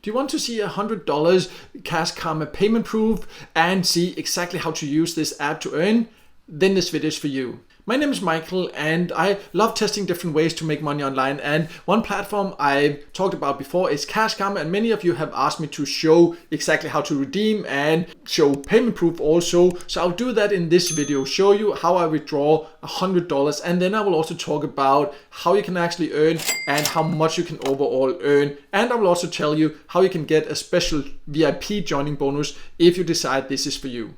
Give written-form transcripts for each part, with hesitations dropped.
Do you want to see $100 CashKarma payment proof and see exactly how to use this app to earn? Then this video is for you. My name is Michael and I love testing different ways to make money online, and one platform I've talked about before is CashKarma, and many of you have asked me to show exactly how to redeem and show payment proof also. So I'll do that in this video, show you how I withdraw $100, and then I will also talk about how you can actually earn and how much you can overall earn. And I will also tell you how you can get a special VIP joining bonus if you decide this is for you.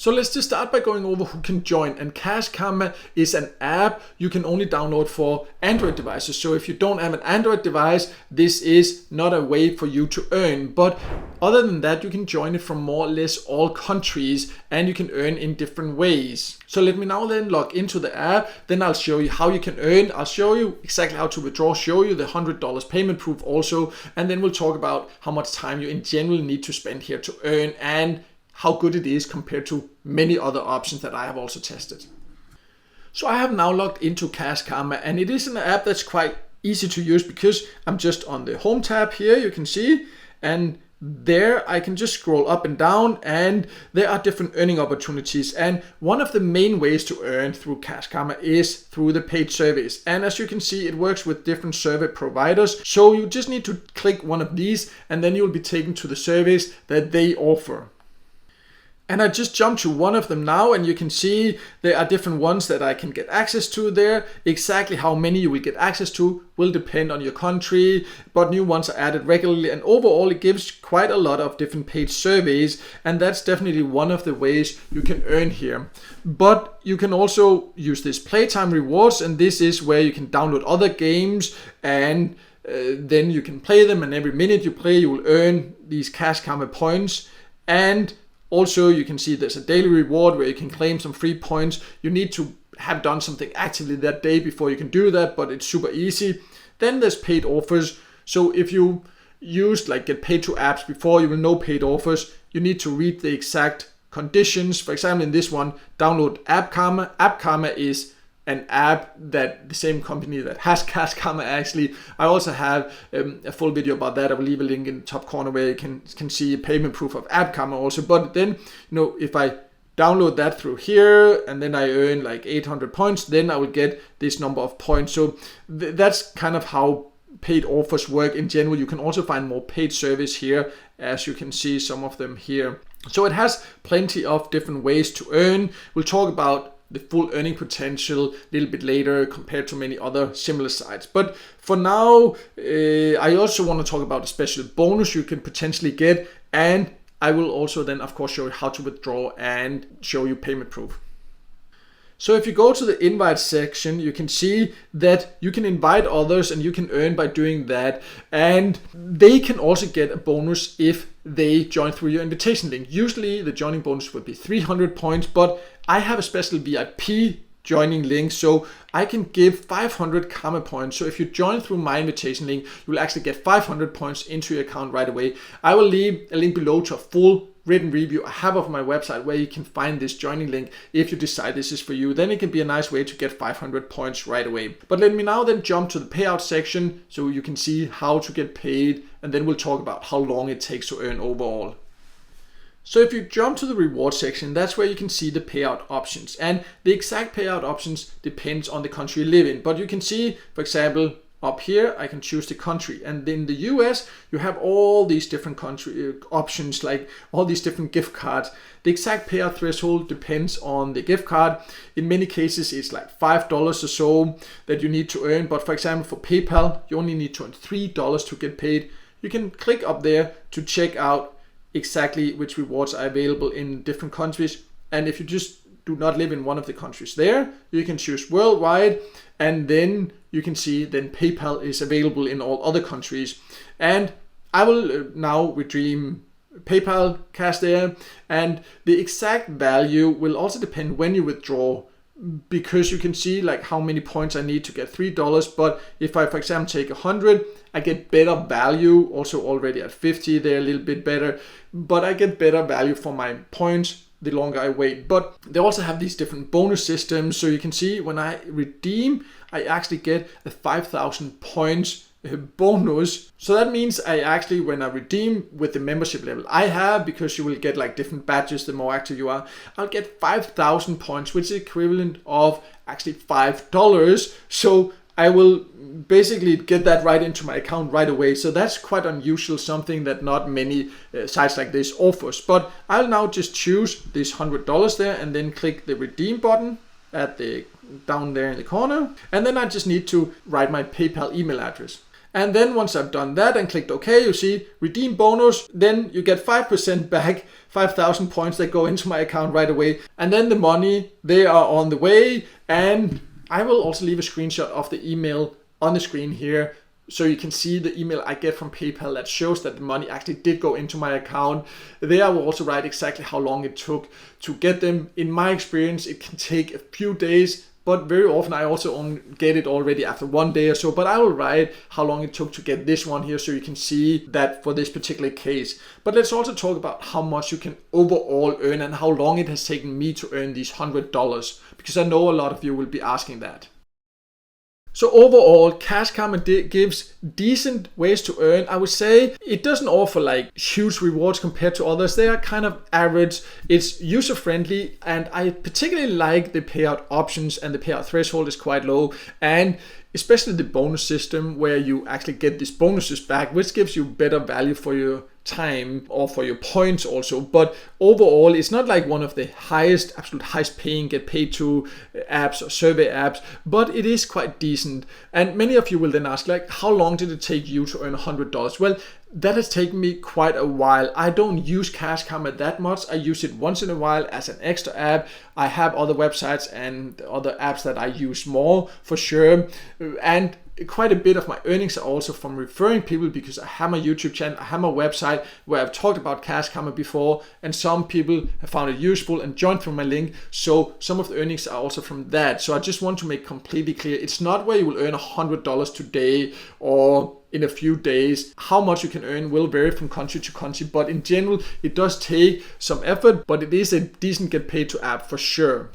So let's just start by going over who can join. And CashKarma is an app you can only download for Android devices. So if you don't have an Android device, this is not a way for you to earn. But other than that, you can join it from more or less all countries and you can earn in different ways. So let me now then log into the app. Then I'll show you how you can earn. I'll show you exactly how to withdraw, show you the $100 payment proof also. And then we'll talk about how much time you in general need to spend here to earn and how good it is compared to many other options that I have also tested. So I have now logged into CashKarma, and it is an app that's quite easy to use because I'm just on the home tab here, you can see, and there I can just scroll up and down and there are different earning opportunities. And one of the main ways to earn through CashKarma is through the paid surveys. And as you can see, it works with different survey providers. So you just need to click one of these and then you'll be taken to the surveys that they offer. And I just jumped to one of them now, and you can see there are different ones that I can get access to there. Exactly how many you will get access to will depend on your country, but new ones are added regularly, and overall it gives quite a lot of different paid surveys, and that's definitely one of the ways you can earn here. But you can also use this playtime rewards, and this is where you can download other games and then you can play them, and every minute you play you will earn these CashKarma points. And also, you can see there's a daily reward where you can claim some free points. You need to have done something actively that day before you can do that, but it's super easy. Then there's paid offers. So if you used get paid to apps before, you will know paid offers. You need to read the exact conditions. For example, in this one, download AppKarma. AppKarma is an app that the same company that has CashKarma actually. I also have a full video about that. I will leave a link in the top corner where you can see a payment proof of AppKarma also. But then, if I download that through here and then I earn 800 points, then I will get this number of points. So that's kind of how paid offers work in general. You can also find more paid service here, as you can see some of them here. So it has plenty of different ways to earn. We'll talk about the full earning potential a little bit later compared to many other similar sites. But for now, I also want to talk about a special bonus you can potentially get, and I will also then of course show you how to withdraw and show you payment proof. So if you go to the invite section, you can see that you can invite others and you can earn by doing that. And they can also get a bonus if they join through your invitation link. Usually the joining bonus would be 300 points, but I have a special VIP joining link, so I can give 500 Karma points. So if you join through my invitation link, you will actually get 500 points into your account right away. I will leave a link below to a full written review I have of my website where you can find this joining link if you decide this is for you. Then it can be a nice way to get 500 points right away. But let me now then jump to the payout section so you can see how to get paid, and then we'll talk about how long it takes to earn overall. So if you jump to the reward section, that's where you can see the payout options, and the exact payout options depends on the country you live in. But you can see, for example, up here I can choose the country, and in the US you have all these different country options, like all these different gift cards. The exact payout threshold depends on the gift card. In many cases it's like $5 or so that you need to earn, but for example for PayPal you only need to earn $3 to get paid. You can click up there to check out exactly which rewards are available in different countries, and if you just do not live in one of the countries there, you can choose worldwide, and then you can see then PayPal is available in all other countries. And I will now redeem PayPal cash there, and the exact value will also depend when you withdraw, because you can see how many points I need to get $3. But if I, for example, take 100, I get better value. Also already at 50, they're a little bit better, but I get better value for my points the longer I wait. But they also have these different bonus systems. So you can see when I redeem, I actually get a 5,000 points bonus. So that means I actually, when I redeem with the membership level I have, because you will get like different badges the more active you are, I'll get 5,000 points, which is equivalent of actually $5. So I will basically get that right into my account right away. So that's quite unusual, something that not many sites like this offers. But I'll now just choose this $100 there and then click the redeem button at the down there in the corner. And then I just need to write my PayPal email address. And then once I've done that and clicked OK, you see redeem bonus, then you get 5% back, 5,000 points that go into my account right away. And then the money, they are on the way. And I will also leave a screenshot of the email on the screen here, so you can see the email I get from PayPal that shows that the money actually did go into my account. There I will also write exactly how long it took to get them. In my experience, it can take a few days, but very often I also only get it already after 1 day or so. But I will write how long it took to get this one here, so you can see that for this particular case. But let's also talk about how much you can overall earn and how long it has taken me to earn these $100, because I know a lot of you will be asking that. So overall, CashKarma gives decent ways to earn. I would say it doesn't offer like huge rewards compared to others. They are kind of average. It's user friendly, and I particularly like the payout options, and the payout threshold is quite low, and especially the bonus system where you actually get these bonuses back, which gives you better value for your time or for your points also. But overall, it's not like one of the absolute highest paying get paid to apps or survey apps, but it is quite decent. And many of you will then ask, like, how long did it take you to earn $100? Well, that has taken me quite a while. I don't use CashKarma that much. I use it once in a while as an extra app. I have other websites and other apps that I use more for sure. And quite a bit of my earnings are also from referring people, because I have my YouTube channel, I have my website where I've talked about CashKarma before, and some people have found it useful and joined through my link. So some of the earnings are also from that. So I just want to make completely clear, it's not where you will earn $100 today or in a few days. How much you can earn will vary from country to country, but in general, it does take some effort, but it is a decent get paid to app for sure.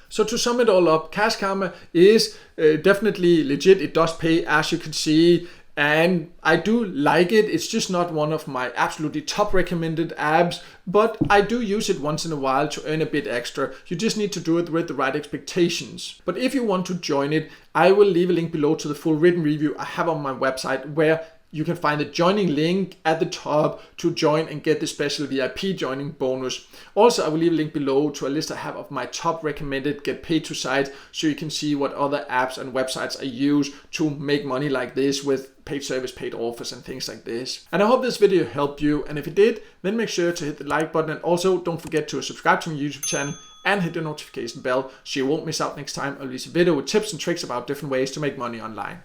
So to sum it all up, CashKarma is definitely legit. It does pay, as you can see, and I do like it. It's just not one of my absolutely top recommended apps, but I do use it once in a while to earn a bit extra. You just need to do it with the right expectations. But if you want to join it, I will leave a link below to the full written review I have on my website, where you can find the joining link at the top to join and get the special VIP joining bonus. Also, I will leave a link below to a list I have of my top recommended get paid to sites, so you can see what other apps and websites I use to make money like this with paid service, paid offers and things like this. And I hope this video helped you, and if it did, then make sure to hit the like button, and also don't forget to subscribe to my YouTube channel and hit the notification bell so you won't miss out next time I release a video with tips and tricks about different ways to make money online.